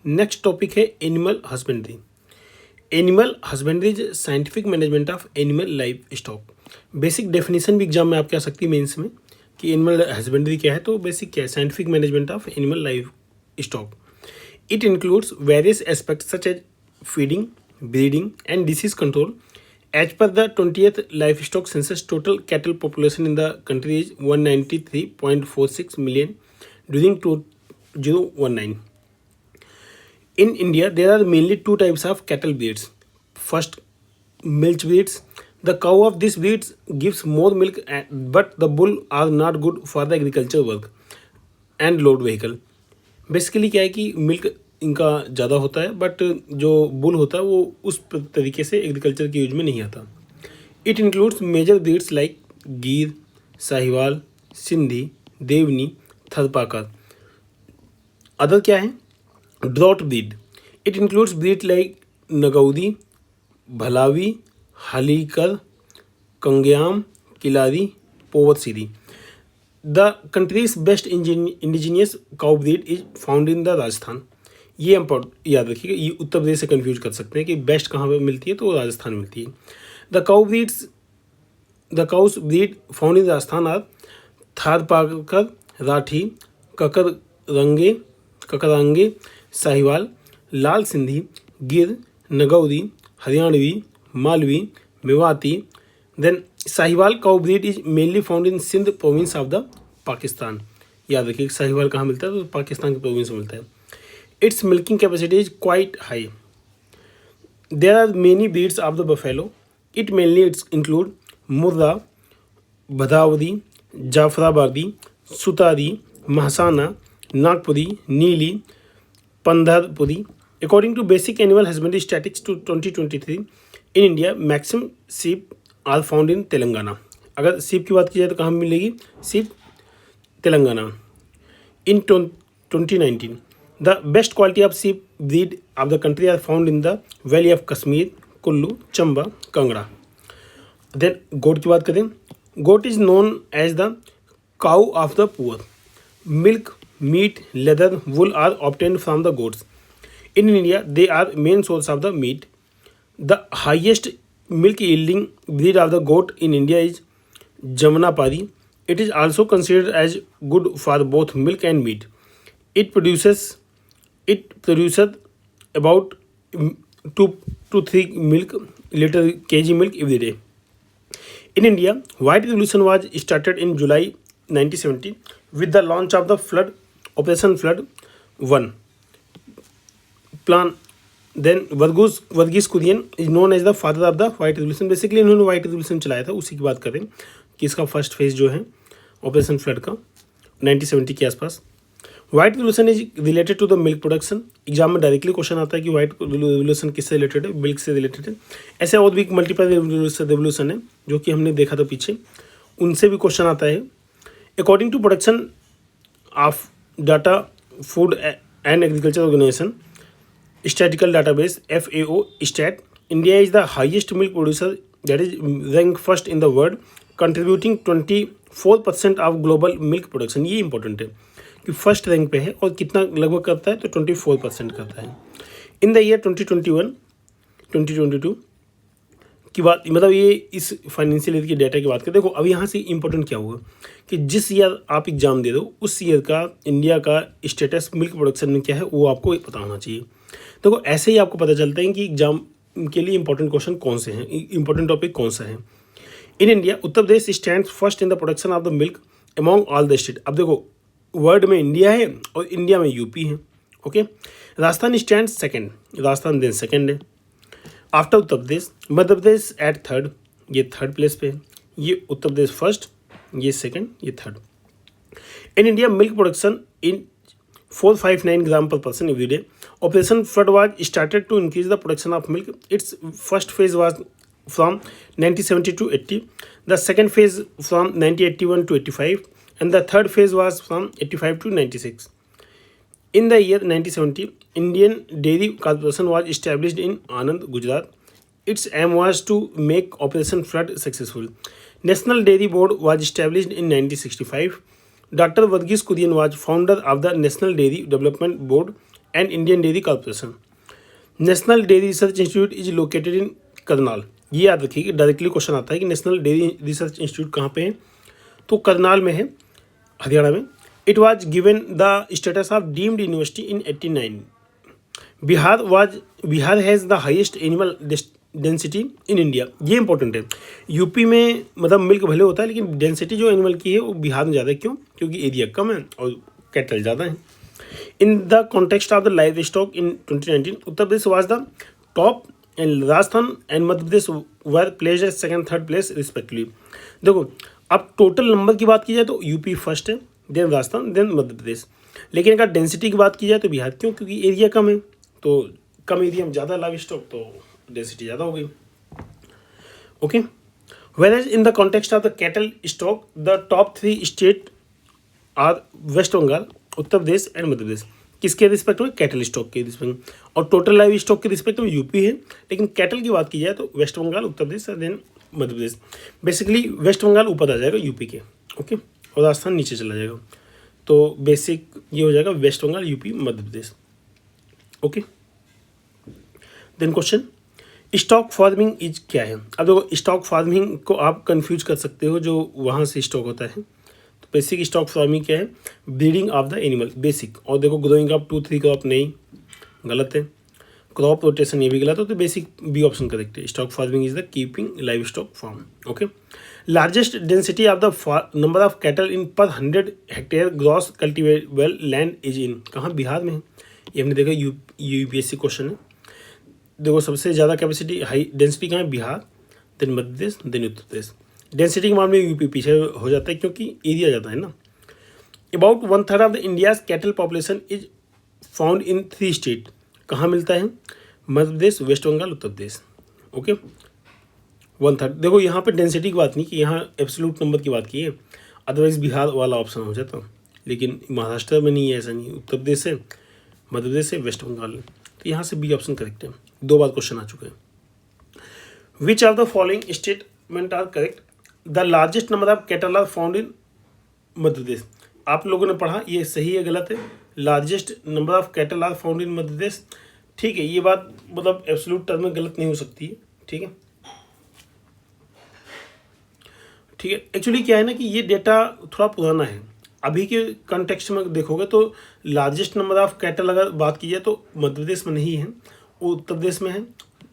Next topic है animal husbandry. Animal husbandry is scientific management of animal life stock. Basic definition भी exam में आपके आ सकती है मेंस में कि एनिमल हस्बेंड्री क्या है, तो बेसिक क्या है, scientific management of animal life stock. It includes various aspects such as feeding, breeding and disease control. As per the 20th livestock census, total cattle population in the country is 193.46 million during 2019. In India, there are mainly two types of cattle breeds. First, milch breeds. The cow of these breeds gives more milk, but the bull are not good for the agriculture work and load vehicle. Basically क्या है कि milk इनका ज़्यादा होता है, but जो bull होता है वो उस तरीके से एग्रीकल्चर के यूज में नहीं आता. It includes major breeds like Gir, Sahiwal, Sindhi, Deoni, Tharparkar. Other क्या है? Drought breed. It includes breed like Nagori, Bhalavi, Hallikar, Kangayam, Khillari, Ponwar. The countries best indigenous cow breed is found in the Rajasthan. ये इम्पोर्टेंट याद रखिएगा, ये उत्तर प्रदेश से कंफ्यूज कर सकते हैं कि बेस्ट कहाँ पे मिलती है, तो राजस्थान मिलती है. The cows breed found in Rajasthan are Tharparkar, Rathi, ककरांगे, Sahiwal, Lal Sindhi, Gir, Nagori, Haryanvi, Malvi, Mewati. Then Sahiwal cow breed is mainly found in Sindh province of the Pakistan. याद रखिए साहिवाल कहाँ मिलता है, तो पाकिस्तान के प्रोविंस में मिलता है. Its milking capacity is quite high. There are many breeds of the buffalo. It mainly include Murra, Bhadawadi, Jafrabadi, Sutari, Mahsana, Nagpuri, Neeli, Pandharpuri. According to Basic Animal Husbandry Statistics to 2023, in India, maximum sheep are found in Telangana. अगर sheep की बात की जाए तो कहाँ मिलेगी? sheep Telangana. In 2019, the best quality of sheep breed of the country are found in the valley of Kashmir, Kullu, Chamba, Kangra. Then goat की बात करें. Goat is known as the cow of the poor. Milk, meat, leather, wool are obtained from the goats. In India, they are main source of the meat. The highest milk yielding breed of the goat in India is Jamunapari. It is also considered as good for both milk and meat. It produces about 2 to 3 kg milk every day. In India, White Revolution was started in July 1970 with the launch of the Operation Flood 1 plan. Then Varghese Kurian is known as the father of the White Revolution. Basically इन्होंने White Revolution चलाया था, उसी की बात करें कि इसका first phase जो है ऑपरेशन फ्लड का 1970 के आसपास. White revolution is related to the milk production. Exam में डायरेक्टली क्वेश्चन आता है कि व्हाइट रिवोल्यूशन किससे रिलेटेड है? मिल्क से रिलेटेड है. ऐसे और भी मल्टीपल रिवोल्यूशन है जो कि हमने देखा था पीछे, उनसे भी क्वेश्चन आता है. According to production of data food and agriculture organisation statical database FAO stat, India is the highest milk producer that is rank first in the world, contributing 24% of global milk production. ये important है कि first rank पे है और कितना लगभग करता है, तो 24% करता है. इन द ईयर 2022 की बात, मतलब ये इस फाइनेंशियल ईयर की डेटा की बात करें. देखो अब यहाँ से इंपॉर्टेंट क्या हुआ कि जिस ईयर आप एग्जाम दे दो उस ईयर का इंडिया का स्टेटस मिल्क प्रोडक्शन में क्या है वो आपको पता होना चाहिए. देखो ऐसे ही आपको पता चलता है कि एग्जाम के लिए इंपॉर्टेंट क्वेश्चन कौन से हैं, इंपॉर्टेंट टॉपिक कौन सा है. In India, Uttar Pradesh stands first in the production of the milk among all the state. अब देखो वर्ड में इंडिया है और इंडिया में यूपी है. Okay, Rajasthan stand second, Rajasthan then second है. After Uttar Pradesh, Madhya Pradesh at third, ये थर्ड प्लेस पे है. ये उत्तर प्रदेश फर्स्ट, ये सेकंड, ये third. In India milk production in 459 gram per person every day. Operation flood was started to increase the production of milk. Its first phase was from 1970 to 80. The second phase from 1981 to 85. And the third phase was from 85 to 96. In the year 1970, Indian Dairy Corporation was established in Anand, Gujarat. Its aim was to make Operation Flood successful. National Dairy Board was established in 1965. Dr. Varghese Kurian was founder of the National Dairy Development Board and Indian dairy corporation. National dairy research institute is located in Karnal. ये याद रखिए कि directly question आता है कि national dairy research institute कहाँ पे है, तो करनाल में है, हरियाणा में। It was given the status of deemed university in 89। Bihar has the highest animal density in India. ये इंपॉर्टेंट है। यूपी में मतलब मिल्क भले होता है, लेकिन डेंसिटी जो एनिमल की है वो बिहार में ज़्यादा है। क्यों? क्योंकि एरिया कम है और कैटल ज़्यादा है। In the context of the live stock in 2019, Uttar Pradesh was the top and Rajasthan and Madhya Pradesh were placed at second third place respectively. देखो, अब टोटल नंबर की बात की जाए तो यूपी फर्स्ट है, देन राजस्थान, देन मध्य प्रदेश। लेकिन अगर डेंसिटी की बात की जाए तो बिहार। क्यों? क्योंकि एरिया कम है, तो कम एरिया में ज़्यादा लाइव स्टॉक, तो डेंसिटी ज़्यादा हो गई। Okay, whereas in the context of the cattle stock, the top 3 state are West Bengal, Uttar Pradesh and Madhya Pradesh. किसके रिस्पेक्ट में? कैटल स्टॉक के रिस्पेक्ट में। और टोटल लाइव स्टॉक के रिस्पेक्ट में यूपी है, लेकिन कैटल की बात की जाए तो वेस्ट बंगाल, उत्तर प्रदेश, देन मध्य प्रदेश। बेसिकली वेस्ट बंगाल ऊपर आ जाएगा यूपी के, ओके, और राजस्थान नीचे चला जाएगा। तो बेसिक ये हो जाएगा West Bengal, UP, Madhya Pradesh. Okay, then question, stock farming is क्या है? अब देखो, स्टॉक फार्मिंग को आप कंफ्यूज कर सकते हो, जो वहाँ से स्टॉक होता है। तो बेसिक स्टॉक फार्मिंग क्या है? Breeding of the animal, basic. और देखो, ग्रोइंग ऑफ 2-3 क्रॉप नहीं, गलत है। क्रॉप रोटेशन ये भी गलत है, तो बेसिक बी ऑप्शन करेक्ट है। Stock farming is the keeping live stock farm. Okay, largest density of the number of cattle in per 100 hectare gross cultivable land is in, कहाँ? बिहार में है। ये हमने देखा, यूपीएससी क्वेश्चन है। देखो, सबसे ज़्यादा कैपेसिटी हाई डेंसिटी कहाँ है? बिहार, देन मध्य प्रदेश, देन उत्तर प्रदेश। डेंसिटी के मामले में यूपी पीछे हो जाता है, क्योंकि एरिया ज़्यादा है ना। About 1/3 of the India's cattle population is found in 3 state. कहाँ मिलता है? मध्य प्रदेश, वेस्ट बंगाल, उत्तर प्रदेश। ओके, 1/3। देखो, यहाँ पे डेंसिटी की बात नहीं की, यहाँ एब्सोल्यूट नंबर की बात की है। अदरवाइज बिहार वाला ऑप्शन हो जाता, लेकिन महाराष्ट्र में नहीं है, ऐसा नहीं। उत्तर प्रदेश से, मध्य प्रदेश से, वेस्ट बंगाल है, तो यहाँ से बी ऑप्शन करेक्ट है। 2 बार क्वेश्चन आ चुके हैं। Which are the following statement are correct? The largest number of cattle are found in Madhya Pradesh. आप लोगों ने पढ़ा, ये सही है गलत है? Largest number of cattle are found in Madhya Pradesh, ठीक है। ये बात मतलब एब्सोल्यूट टर्म में गलत नहीं हो सकती है, ठीक है, ठीक है। एक्चुअली क्या है ना कि ये डेटा थोड़ा पुराना है। अभी के कंटेक्स्ट में देखोगे तो लार्जेस्ट नंबर ऑफ कैटल अगर बात की जाए तो मध्य प्रदेश में नहीं है, वो उत्तर प्रदेश में है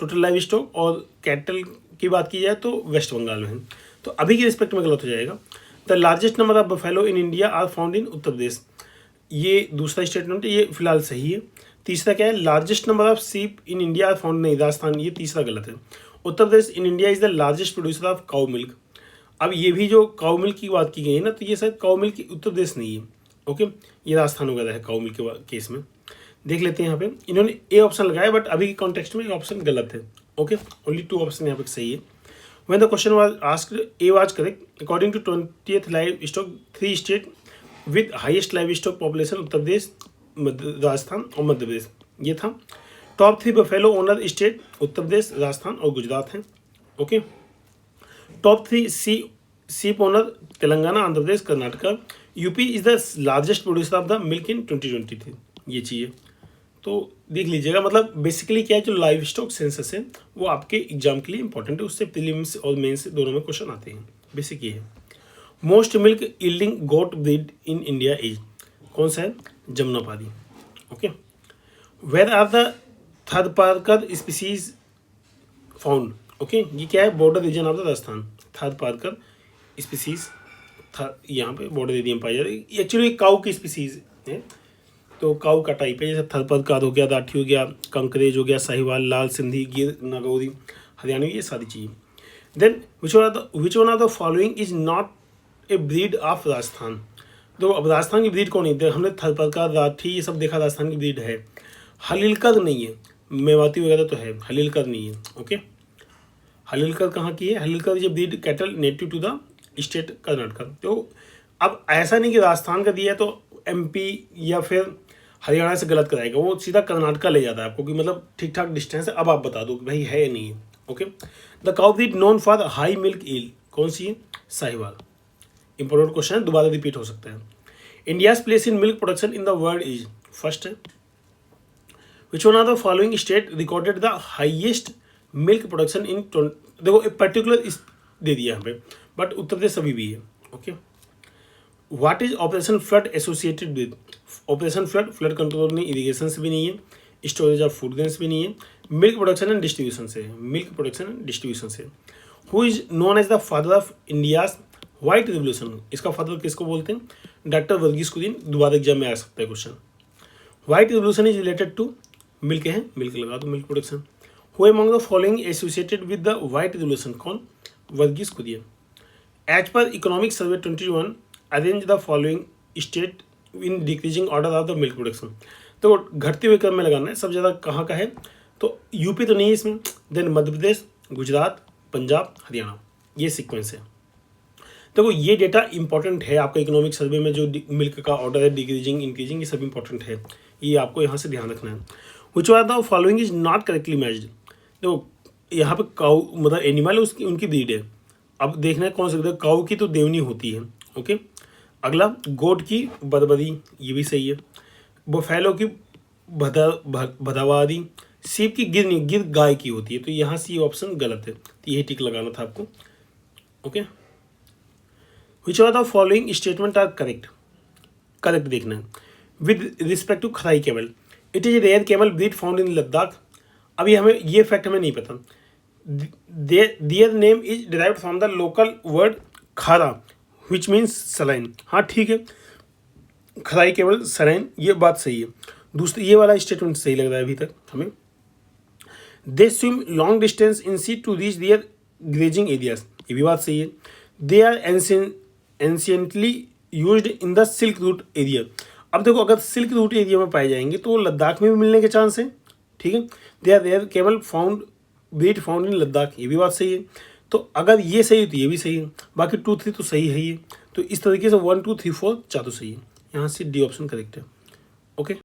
टोटल लाइव स्टॉक। और कैटल की बात की जाए तो वेस्ट बंगाल में है, तो अभी के रिस्पेक्ट में गलत हो जाएगा। The largest number of buffalo in India are found in Uttar Pradesh, ये दूसरा स्टेटमेंट है, ये फिलहाल सही है। तीसरा क्या है? लार्जेस्ट नंबर ऑफ सीप इन इंडिया आर फाउंड, नहीं, राजस्थान, ये तीसरा गलत है। Uttar Pradesh in India is the largest producer of cow milk. अब ये भी जो काउ मिल्क की बात की गई है ना, तो ये शायद काउ मिल्क उत्तर प्रदेश नहीं है, ओके, ये राजस्थान वगैरह है काउ मिल्क के केस में। देख लेते हैं यहाँ पे, इन्होंने ए ऑप्शन लगाया, बट अभी के कॉन्टेक्स्ट में ऑप्शन गलत है, ओके। ओनली 2 ऑप्शन यहाँ पे सही है। When the question was asked, A was correct. According to 20th live stock, 3 state with highest live stock population, Uttar Pradesh, Rajasthan और मध्य प्रदेश, ये था। Top 3 buffalo owner state, Uttar Pradesh, Rajasthan और गुजरात हैं, okay. Top 3 sheep owner, Telangana, Andhra Pradesh, Karnataka. UP is the largest producer of the milk in 2023, ये चीज़ है, तो देख लीजिएगा। मतलब बेसिकली क्या है, जो लाइव स्टॉक सेंसस है वो आपके एग्जाम के लिए इंपॉर्टेंट है, उससे प्रीलिम्स और मेंस दोनों में क्वेश्चन आते हैं। बेसिक ये है। Most milk yielding goat breed in India is, कौन सा है? Jamunapari, okay. Where are the Tharparkar species found, okay, ये क्या है? Border region of the Rajasthan. Tharparkar species यहाँ पे बॉर्डर एरिया में पाई जा रही है। एक्चुअली काऊ की स्पीसीज है, तो काऊ का टाइप है, जैसे थरपरकार हो गया, राठी हो गया, कंकरेज हो गया, साहिवाल, लाल सिंधी, गिर, नागौरी, हरियाणवी, ये सारी चीज़ें। Then which one of the following is not a breed of Rajasthan. तो अब राजस्थान की ब्रीड कौन है? हमने थरपरकार, राठी, ये सब देखा, राजस्थान की ब्रीड है। हलीलकर नहीं है, मेवाती वगैरह तो है, हलीलकर नहीं है, ओके। हलीलकर कहाँ की है? हलीलकर ये breed cattle native to the state Karnataka. तो अब ऐसा नहीं कि राजस्थान का दिया है तो एमपी या फिर हरियाणा से गलत कराएगा, वो सीधा कर्नाटका ले जाता है आपको, कि मतलब ठीक ठाक डिस्टेंस है। अब आप बता दो कि भाई है या नहीं है, okay. The cow breed known for high milk yield, कौन सी है? साहिवाल। इंपॉर्टेंट क्वेश्चन है, दोबारा रिपीट हो सकता है। India's place in milk production in the world is, first है, which one of the following state recorded the highest milk production in, देखो एक पर्टिकुलर दे दिया यहाँ पे, बट उत्तर प्रदेश अभी भी है। Okay, what is operation flood associated with? Operation flood, flood control नहीं, इरीगेशन से भी नहीं है, स्टोरेज ऑफ फूड ग्रेन्स भी नहीं है, मिल्क प्रोडक्शन एंड डिस्ट्रीब्यूशन से, मिल्क प्रोडक्शन एंड डिस्ट्रीब्यूशन से। Who is known as the father of India's white revolution? इसका फादर किसको बोलते हैं? डॉक्टर वर्गीस कुरियन। दोबारा एग्जाम में आ सकता है question. White revolution is related to, milk है, मिल्क लगा दो, milk production. Who among the following associated with the white revolution? कौन? Varghese Kurien. As per economic survey 21 arrange the following state in decreasing order of the milk production. तो घटते हुए क्रम में लगाना है, सबसे ज़्यादा कहाँ का है? तो यूपी तो नहीं है इसमें, देन मध्य प्रदेश, गुजरात, पंजाब, हरियाणा, ये सीक्वेंस है। देखो ये डेटा इंपॉर्टेंट है आपका इकोनॉमिक सर्वे में, जो मिल्क का ऑर्डर है, डिक्रीजिंग, इंक्रीजिंग, ये सब इंपॉर्टेंट है, ये आपको यहाँ से ध्यान रखना है। Which one of the following is not correctly matched? देखो यहाँ पे काऊ मतलब एनिमल है, उसकी उनकी ब्रीड है, अब देखना है कौन सा। काऊ की तो देवनी होती है। ओके, अगला गोट की बरबरी, ये भी सही है। बोफेलो की भदावादी, सीप की गिर नहीं, गिर गाय की होती है, तो यहाँ से ये ऑप्शन गलत है, तो यही टिक लगाना था आपको। Okay, which are the following statement are correct? Correct देखना है। With respect to Kharai camel, it is rare camel breed found in Ladakh. अभी हमें ये फैक्ट हमें नहीं पता। Their name is derived from the local word khara which means saline. हाँ ठीक है, खराई केवल सलाइन, ये बात सही है। दूसरी ये वाला स्टेटमेंट सही लग रहा है अभी तक हमें। They swim long distance in sea to reach their grazing areas, ये भी बात सही है। They are anciently used in the silk route area. अब देखो अगर सिल्क रूट एरिया में पाए जाएंगे तो लद्दाख में भी मिलने के चांस है, ठीक है। दे आर रेयर केवल found breed found in Ladakh, ये भी बात सही है। तो अगर ये सही है तो ये भी सही है, बाकी 2, 3 तो सही है ये। तो इस तरीके से 1, 2, 3, 4 चारों सही है, यहाँ से डी ऑप्शन करेक्ट है। ओके।